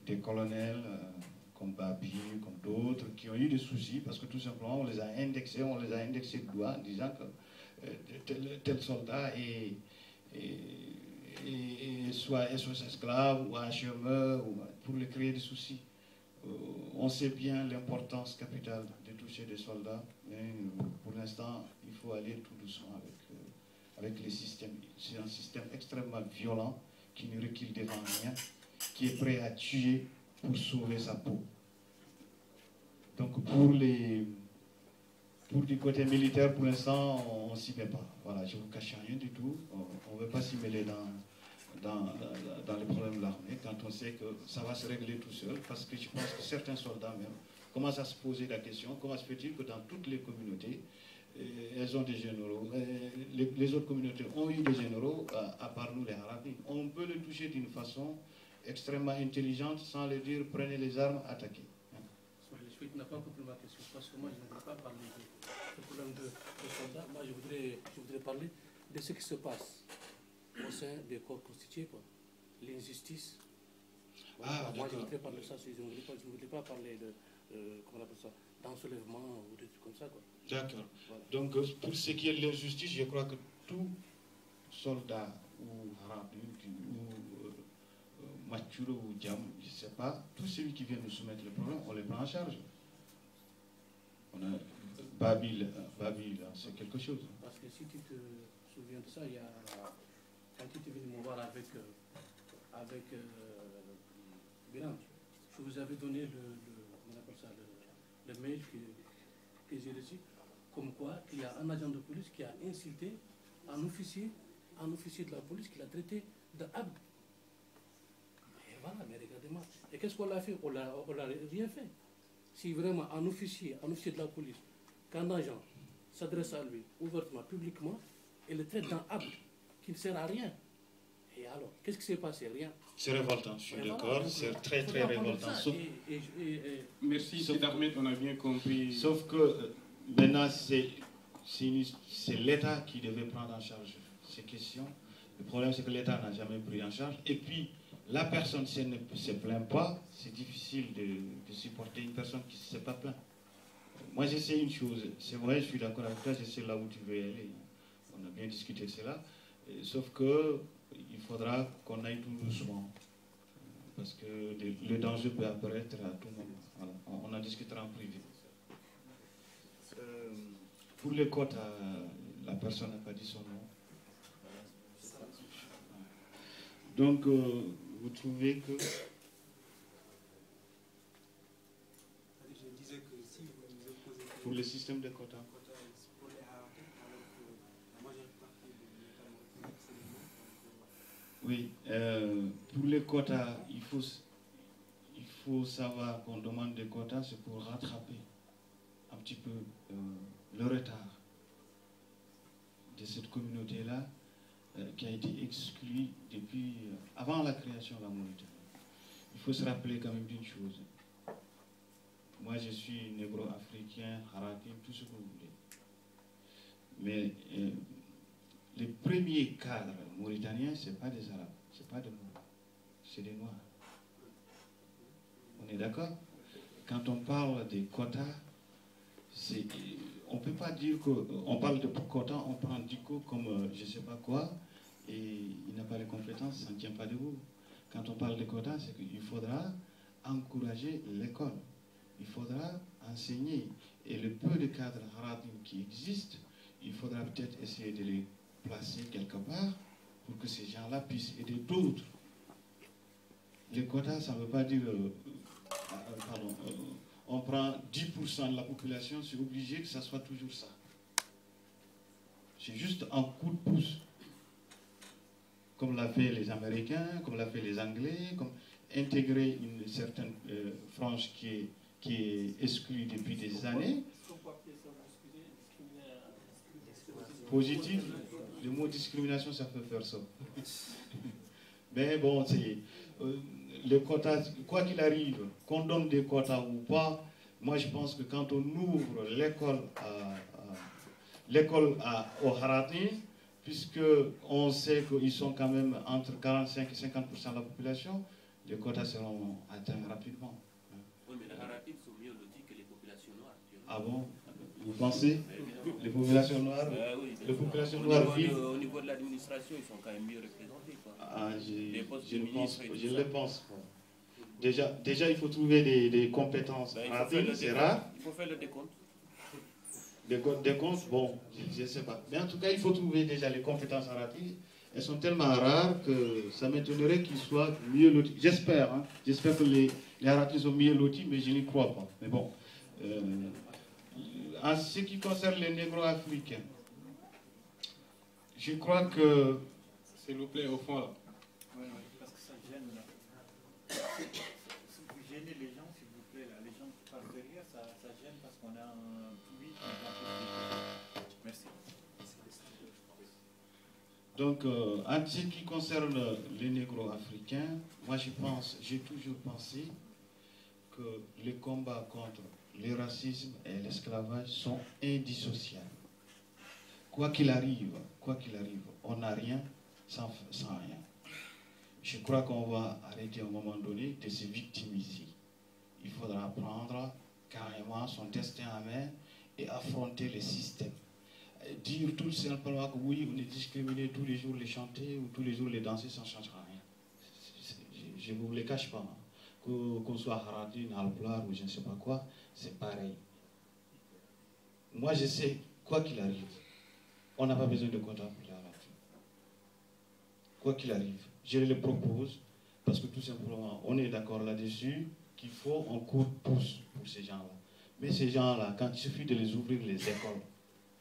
des colonels comme Babi, comme d'autres, qui ont eu des soucis parce que tout simplement on les a indexés de doigt en disant que tel soldat est soit esclave ou HME, pour lui créer des soucis. On sait bien l'importance capitale de toucher des soldats, mais pour l'instant, il faut aller tout doucement avec les systèmes. C'est un système extrêmement violent qui ne recule devant rien, qui est prêt à tuer pour sauver sa peau. Donc pour du côté militaire, pour l'instant, on ne s'y met pas. Voilà, je ne vous cache rien du tout. On ne veut pas s'y mêler dans les problèmes de l'armée, quand on sait que ça va se régler tout seul, parce que je pense que certains soldats même commencent à se poser la question, comment se fait-il que dans toutes les communautés, elles ont des généraux, les autres communautés ont eu des généraux, à part nous les Arabes. On peut le toucher d'une façon extrêmement intelligente sans leur dire prenez les armes, attaquez. Tu n'as pas compris ma question, parce que moi je ne voudrais pas parler du problème de soldats, moi je voudrais parler de ce qui se passe au sein des corps constitués, l'injustice. Ah, moi je voudrais parler de ça, je ne voudrais pas parler de, comment on appelle ça, d'ensoulèvement ou des trucs comme ça. D'accord. Voilà. Donc pour ce qui est de l'injustice, je crois que tout soldat ou arabe ou Maturo ou Diam, je ne sais pas, tout celui qui vient nous soumettre le problème, on les prend en charge. On a Babil, c'est quelque chose. Parce que si tu te souviens de ça, il y a, quand tu es venu me voir avec Bilan, je vous avais donné le mail que j'ai reçu, comme quoi il y a un agent de police qui a insulté un officier de la police qui l'a traité de abd. Et voilà, mais regardez-moi. Et qu'est-ce qu'on a fait? On n'a rien fait. Si vraiment un officier de la police, qu'un agent s'adresse à lui ouvertement, publiquement, et le traite d'un abd qui ne sert à rien. Et alors, qu'est-ce qui s'est passé? Rien. C'est révoltant, je suis d'accord, c'est très très révoltant. Merci, Sid Ahmed, on a bien compris. Sauf que maintenant, c'est l'État qui devait prendre en charge ces questions. Le problème, c'est que l'État n'a jamais pris en charge. Et puis, la personne, si elle ne se plaint pas, c'est difficile de supporter une personne qui ne s'est pas plaint. Moi, je sais une chose. C'est vrai, je suis d'accord avec toi, je sais là où tu veux aller. On a bien discuté de cela. Sauf que il faudra qu'on aille tout doucement. Parce que le danger peut apparaître à tout moment. Voilà. On en discutera en privé. Pour les quotas, la personne n'a pas dit son nom. Donc, vous trouvez que... Je disais que si vous nous opposez... Pour le système de quotas. Pour les haratis, alors que la majeure partie de l'État... Oui, pour les quotas, il faut savoir qu'on demande des quotas, c'est pour rattraper un petit peu le retard de cette communauté-là qui a été exclue depuis avant la création de la Mauritanie. Il faut se rappeler quand même d'une chose. Moi, je suis négro-africain, harati, tout ce que vous voulez. Mais les premiers cadres mauritaniens, ce n'est pas des Arabes, ce n'est pas des Noirs, c'est des Noirs. On est d'accord? Quand on parle des quotas, on ne peut pas dire qu'on parle de quotas, on prend Diko comme je ne sais pas quoi, et il n'a pas les compétences, ça ne tient pas debout. Quand on parle de quotas, c'est qu'il faudra encourager l'école, il faudra enseigner. Et le peu de cadres haratim qui existent, il faudra peut-être essayer de les placer quelque part pour que ces gens-là puissent aider d'autres. Les quotas, ça ne veut pas dire... on prend 10% de la population, c'est obligé que ça soit toujours ça. C'est juste un coup de pouce. Comme l'ont fait les Américains, comme l'ont fait les Anglais, comme intégrer une certaine frange qui est exclue depuis des années. Positif, le mot discrimination, ça peut faire ça. Mais bon, c'est... les quotas, quoi qu'il arrive, qu'on donne des quotas ou pas, moi je pense que quand on ouvre l'école au Harati, puisqu'on sait qu'ils sont quand même entre 45 et 50% de la population, les quotas seront atteints rapidement. Oui, mais les Haratis sont mieux lotis que les populations noires. Ah bon? Vous pensez? Les populations noires, Oui, les populations noires vivent. Au niveau de l'administration, ils sont quand même mieux représentés. Quoi. Ah, je le le pense. Déjà, il faut trouver des compétences. C'est rare. Il faut faire le décompte. Des comptes, bon, je ne sais pas. Mais en tout cas, il faut trouver déjà les compétences haratiques. Elles sont tellement rares que ça m'étonnerait qu'ils soient mieux lotis. J'espère, hein. J'espère que les haratis sont mieux lotis, mais je n'y crois pas. Mais bon. En ce qui concerne les négro-africains, je crois que... S'il vous plaît, au fond là. Oui, parce que ça gêne là. Vous gênez les gens, s'il vous plaît, là. Les gens qui passent derrière, ça gêne parce qu'on a un tweet. Merci. Donc, en ce qui concerne les négro-africains, moi j'ai toujours pensé que les combats contre le racisme et l'esclavage sont indissociables. Quoi qu'il arrive, on n'a rien sans rien. Je crois qu'on va arrêter à un moment donné de se victimiser. Il faudra prendre carrément son destin en main et affronter le système. Dire tout simplement que oui, on est discriminé tous les jours les chanter ou tous les jours les danser, ça ne changera rien. Je ne vous le cache pas. Qu'on soit Harati, Nalplar ou je ne sais pas quoi, c'est pareil. Moi je sais, quoi qu'il arrive, on n'a pas besoin de quota pour les Harati. Quoi qu'il arrive, je le propose parce que tout simplement, on est d'accord là-dessus qu'il faut un coup de pouce pour ces gens-là. Mais ces gens-là, quand il suffit de les ouvrir les écoles,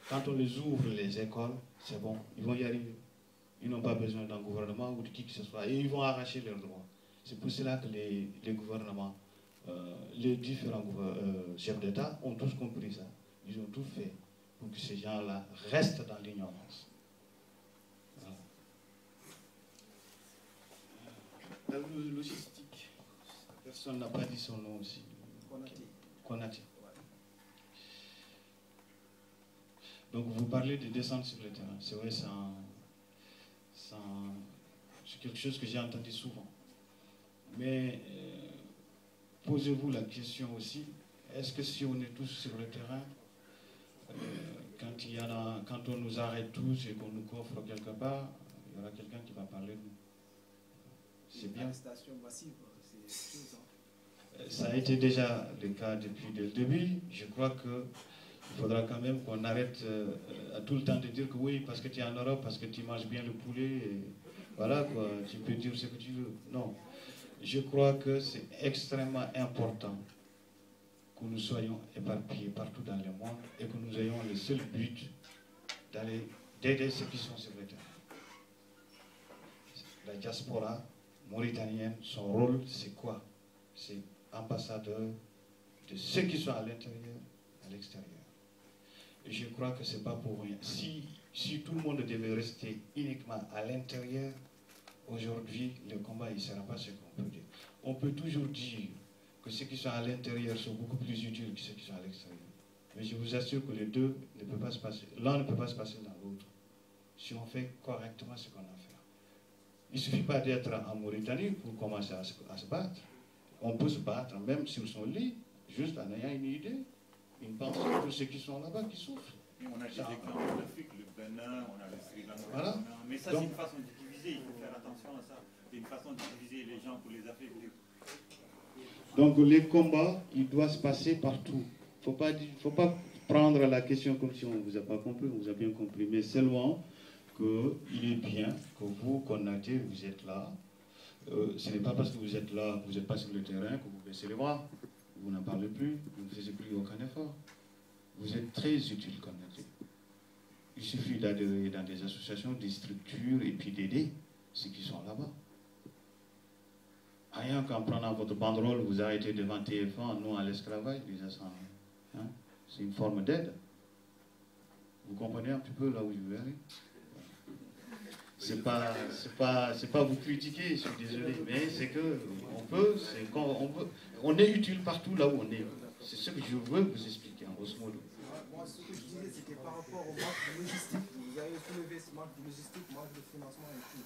quand on les ouvre les écoles, c'est bon, ils vont y arriver. Ils n'ont pas besoin d'un gouvernement ou de qui que ce soit. Et ils vont arracher leurs droits. C'est pour cela que les gouvernements, les différents chefs d'État ont tous compris ça. Ils ont tout fait pour que ces gens-là restent dans l'ignorance. Voilà. La logistique, personne n'a pas dit son nom aussi. Konaté. Donc vous parlez de descente sur le terrain. C'est vrai, c'est quelque chose que j'ai entendu souvent. Mais posez-vous la question aussi, est-ce que si on est tous sur le terrain, quand on nous arrête tous et qu'on nous coffre quelque part, il y aura quelqu'un qui va parler de nous. C'est bien. L'arrestation massive, c'est chose, hein. Ça a été déjà le cas depuis le début. Je crois qu'il faudra quand même qu'on arrête à tout le temps de dire que oui, parce que tu es en Europe, parce que tu manges bien le poulet, et voilà quoi, tu peux dire ce que tu veux. Non. Je crois que c'est extrêmement important que nous soyons éparpillés partout dans le monde et que nous ayons le seul but d'aider ceux qui sont sur le terrain. La diaspora mauritanienne, son rôle, c'est quoi? C'est ambassadeur de ceux qui sont à l'intérieur, à l'extérieur. Et je crois que ce n'est pas pour rien. Si tout le monde devait rester uniquement à l'intérieur, aujourd'hui, le combat ne sera pas ce qu'on peut dire. On peut toujours dire que ceux qui sont à l'intérieur sont beaucoup plus utiles que ceux qui sont à l'extérieur. Mais je vous assure que les deux ne peuvent pas se passer. L'un ne peut pas se passer dans l'autre. Si on fait correctement ce qu'on a à faire. Il ne suffit pas d'être en Mauritanie pour commencer à se battre. On peut se battre même sur son lit, juste en ayant une idée, une pensée pour ceux qui sont là-bas, qui souffrent. On a des camps en Afrique, le Bénin, on a le Sri Lanka. Voilà. Mais ça, c'est une façon de diviser, il faut faire attention à ça. C'est une façon de diviser les gens pour les affaiblir. Donc les combats, ils doivent se passer partout. Il ne faut pas prendre la question comme si on ne vous a pas compris, on vous a bien compris, mais seulement qu'il est bien que vous, Konaté, vous êtes là. Ce n'est pas parce que vous êtes là, que vous n'êtes pas sur le terrain, que vous baissez les bras, vous n'en parlez plus, vous ne faites plus aucun effort. Vous êtes très utile, Konaté. Il suffit d'adhérer dans des associations, des structures, et puis d'aider ceux qui sont là-bas. Rien qu'en prenant votre banderole, vous arrêtez devant TF1, non à l'esclavage, hein? C'est une forme d'aide. Vous comprenez un petit peu là où je veux aller? C'est pas vous critiquer, je suis désolé, mais c'est que on est utile partout là où on est. C'est ce que je veux vous expliquer en grosso modo. Moi, ce que je disais, c'était par rapport au manque de logistique. Vous avez soulevé ce manque de logistique, manque de financement et tout.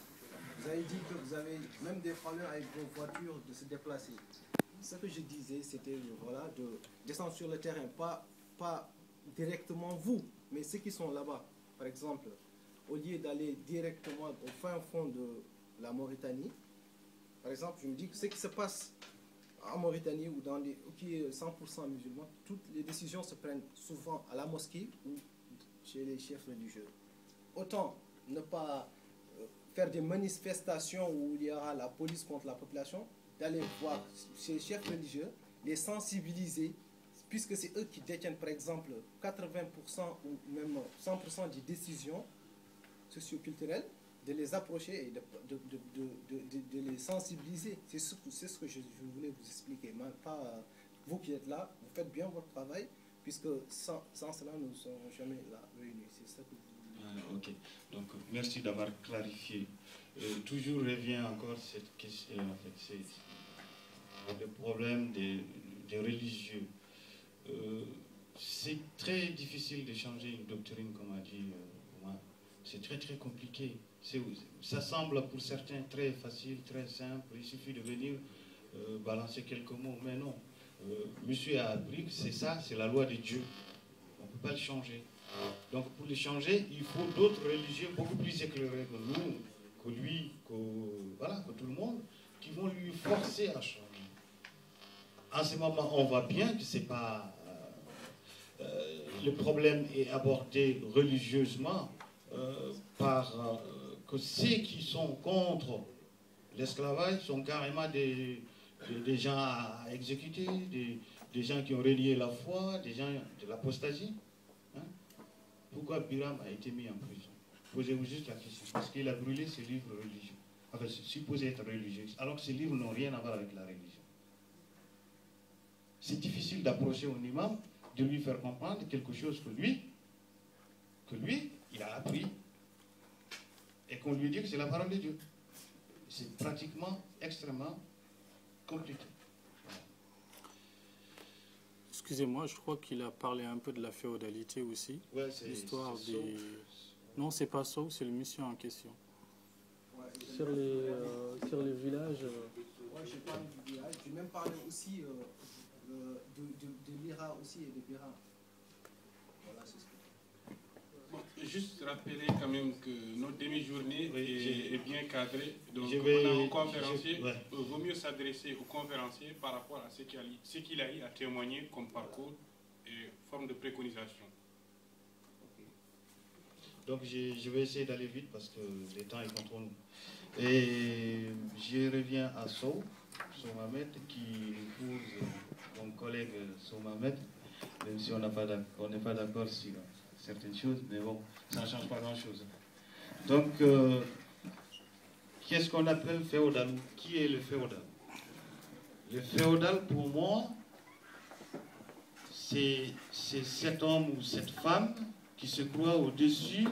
Vous avez dit que vous avez même des problèmes avec vos voitures de se déplacer. Ce que je disais, c'était voilà, de descendre sur le terrain, pas directement vous, mais ceux qui sont là-bas. Par exemple, au lieu d'aller directement au fin fond de la Mauritanie, par exemple, je me dis que ce qui se passe en Mauritanie ou dans les qui est 100% musulmans, toutes les décisions se prennent souvent à la mosquée ou chez les chefs religieux. Autant ne pas faire des manifestations où il y aura la police contre la population, d'aller voir ces chefs religieux, les sensibiliser, puisque c'est eux qui détiennent par exemple 80% ou même 100% des décisions socioculturelles, de les approcher et de les sensibiliser. C'est ce que je voulais vous expliquer. Mais pas vous qui êtes là, vous faites bien votre travail, puisque sans cela, nous ne serons jamais là réunis. C'est ça que vous... Ok, donc merci d'avoir clarifié. Toujours revient encore cette question, en fait, c'est le problème des religieux. C'est très difficile de changer une doctrine, comme a dit moi. C'est très très compliqué. Ça semble pour certains très facile, très simple. Il suffit de venir balancer quelques mots. Mais non. Monsieur a appris que c'est ça, c'est la loi de Dieu. On ne peut pas le changer. Donc pour le changer, il faut d'autres religieux beaucoup plus éclairés que nous, que lui, que tout le monde, qui vont lui forcer à changer. En ce moment, on voit bien que c'est pas... le problème est abordé religieusement par... que ceux qui sont contre l'esclavage sont carrément des gens à exécuter, des gens qui ont relié la foi, des gens de l'apostasie. Hein? Pourquoi Biram a été mis en prison? Posez-vous juste la question. Parce qu'il a brûlé ses livres religieux. Enfin, supposé être religieux. Alors que ces livres n'ont rien à voir avec la religion. C'est difficile d'approcher un imam, de lui faire comprendre quelque chose que lui, il a appris. Et qu'on lui dit que c'est la parole de Dieu. C'est pratiquement extrêmement compliqué. Excusez-moi, je crois qu'il a parlé un peu de la féodalité aussi. Ouais, c'est l'histoire des... Non, c'est pas ça, c'est le monsieur en question. sur les villages. Ouais, je parle du village. Je vais même parler aussi de l'IRA aussi et de Bira. Voilà, c'est ce que... Bon, juste rappeler quand même que notre demi-journée est bien cadrée. Donc, on a un conférencier. Vaut mieux s'adresser au conférencier par rapport à ce qu'il a eu à témoigner comme parcours et forme de préconisation. Donc je vais essayer d'aller vite parce que le temps est contre nous. Et je reviens à Soumamed qui épouse mon collègue Soumamed, même si on n'est pas d'accord sur certaines choses, mais bon, ça ne change pas grand-chose. Donc, qu'est-ce qu'on appelle féodal? Qui est le féodal? Le féodal, pour moi, c'est cet homme ou cette femme qui se croit au-dessus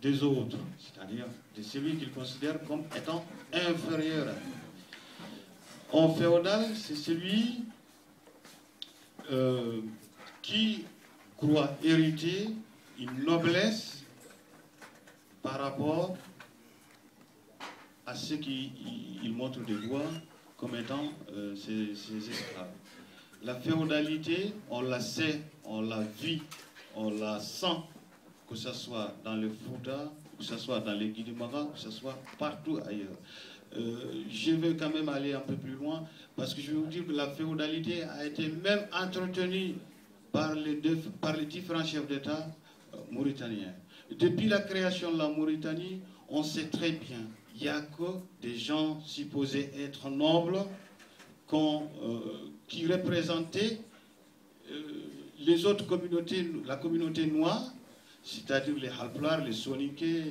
des autres, c'est-à-dire de celui qu'il considère comme étant inférieur. En féodal, c'est celui qui croit hériter une noblesse par rapport à ceux qu'il montre de doigt comme étant ses esclaves. La féodalité, on la sait, on la vit, on la sent, que ce soit dans le Fouta, que ce soit dans les Guidimara, que ce soit partout ailleurs. Je vais quand même aller un peu plus loin, parce que je vais vous dire que la féodalité a été même entretenue par les différents chefs d'État mauritaniens. Depuis la création de la Mauritanie, on sait très bien, il n'y a que des gens supposés être nobles qui représentaient les autres communautés, la communauté noire, c'est-à-dire les Halplar, les Soninké,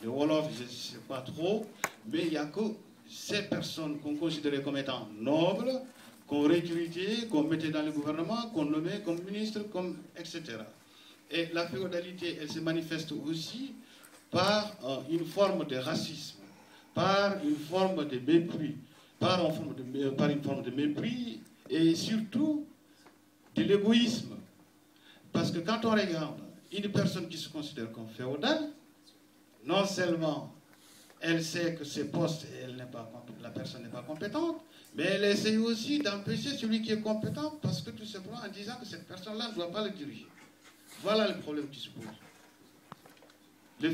les Wolofs, je ne sais pas trop, mais il n'y a que ces personnes qu'on considérait comme étant nobles, qu'on recrutait, qu'on mettait dans le gouvernement, qu'on nommait comme ministre, etc. Et la féodalité, elle se manifeste aussi par une forme de racisme, par une forme de mépris, par une forme de mépris et surtout de l'égoïsme. Parce que quand on regarde une personne qui se considère comme féodale, non seulement elle sait que ses postes, la personne n'est pas compétente, mais elle essaie aussi d'empêcher celui qui est compétent, parce que tout simplement en disant que cette personne-là ne doit pas le diriger. Voilà le problème qui se pose. Le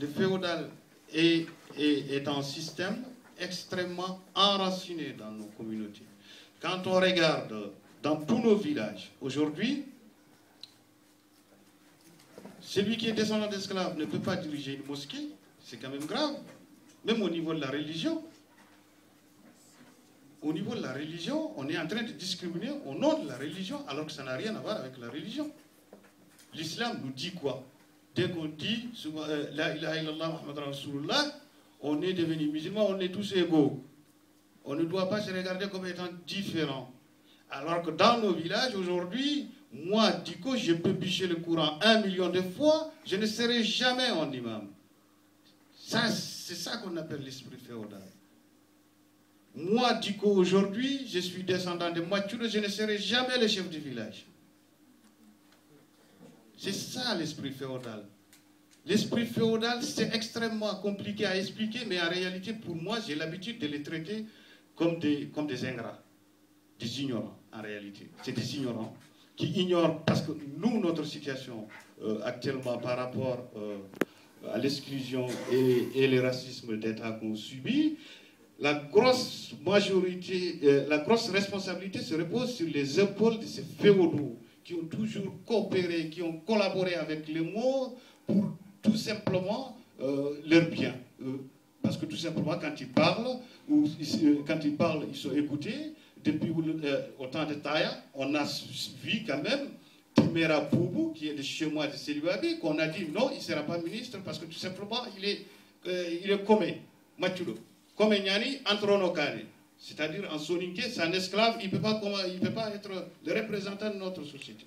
féodal est un système extrêmement enraciné dans nos communautés. Quand on regarde dans tous nos villages, aujourd'hui, celui qui est descendant d'esclaves ne peut pas diriger une mosquée, c'est quand même grave. Même au niveau de la religion. Au niveau de la religion, on est en train de discriminer au nom de la religion, alors que ça n'a rien à voir avec la religion. L'islam nous dit quoi? Dès qu'on dit La ilaha illallah Muhammad Rasulullah, on est devenu musulman, on est tous égaux. On ne doit pas se regarder comme étant différents. Alors que dans nos villages, aujourd'hui, moi, Diko, je peux bûcher le Coran 1 million de fois, je ne serai jamais un imam. C'est ça qu'on appelle l'esprit féodal. Moi, Diko, aujourd'hui, je suis descendant de Mathieu, je ne serai jamais le chef du village. C'est ça l'esprit féodal. L'esprit féodal, c'est extrêmement compliqué à expliquer, mais en réalité, pour moi, j'ai l'habitude de les traiter comme des ingrats, des ignorants, en réalité. C'est des ignorants qui ignorent, parce que nous, notre situation actuellement par rapport à l'exclusion et le racisme d'État qu'on subit, la grosse majorité, la grosse responsabilité se repose sur les épaules de ces féodaux qui ont toujours coopéré, qui ont collaboré avec les mots pour tout simplement leur bien. Parce que tout simplement, quand ils parlent, ils sont écoutés. Depuis au temps de Taya, on a vu quand même Timera Boubou, qui est de chez moi, de Célibabi, qu'on a dit non, il ne sera pas ministre parce que tout simplement, il est comé, Mathieu. Comme Nyani, Antronokane. C'est-à-dire, en soninké, c'est un esclave, il ne peut pas être le représentant de notre société.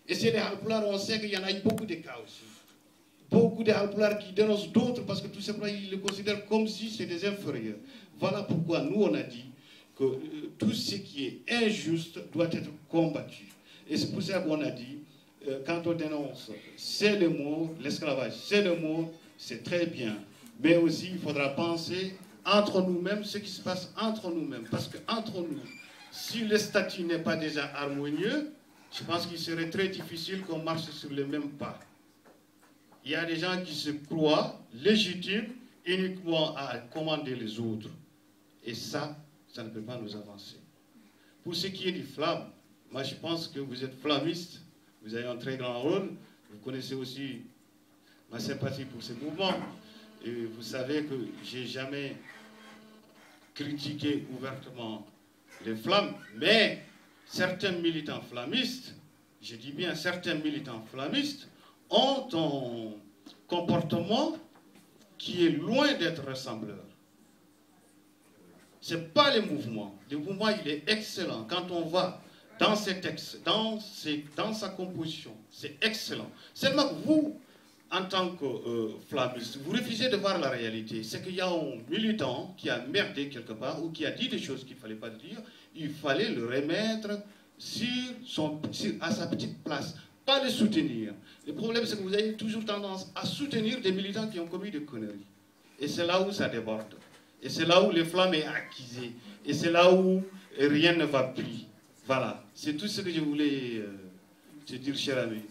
Et c'est les Halplar, on sait qu'il y en a eu beaucoup de cas aussi. Beaucoup de Halplar qui dénoncent d'autres parce que tout simplement, ils le considèrent comme si c'est des inférieurs. Voilà pourquoi nous, on a dit que tout ce qui est injuste doit être combattu. Et c'est pour ça qu'on a dit, quand on dénonce, c'est le mot, l'esclavage, c'est le mot, c'est très bien. mais aussi il faudra penser entre nous-mêmes ce qui se passe entre nous-mêmes. Parce qu'entre nous, si le statut n'est pas déjà harmonieux, je pense qu'il serait très difficile qu'on marche sur les mêmes pas. Il y a des gens qui se croient légitimes uniquement à commander les autres. Et ça ne peut pas nous avancer. Pour ce qui est du flamme, moi je pense que vous êtes flammiste, vous avez un très grand rôle, vous connaissez aussi ma sympathie pour ce mouvement, et vous savez que je n'ai jamais critiqué ouvertement les flammes, mais certains militants flammistes, je dis bien certains militants flammistes, ont un comportement qui est loin d'être rassembleur. Ce n'est pas le mouvement. Le mouvement, il est excellent. Quand on va dans ses textes, dans sa composition, c'est excellent. Seulement que vous, en tant que flammiste, vous refusez de voir la réalité. C'est qu'il y a un militant qui a merdé quelque part ou qui a dit des choses qu'il ne fallait pas dire. Il fallait le remettre à sa petite place, pas le soutenir. Le problème, c'est que vous avez toujours tendance à soutenir des militants qui ont commis des conneries. Et c'est là où ça déborde. Et c'est là où les flammes est acquisée. Et c'est là où rien ne va plus. Voilà. C'est tout ce que je voulais te dire, cher ami.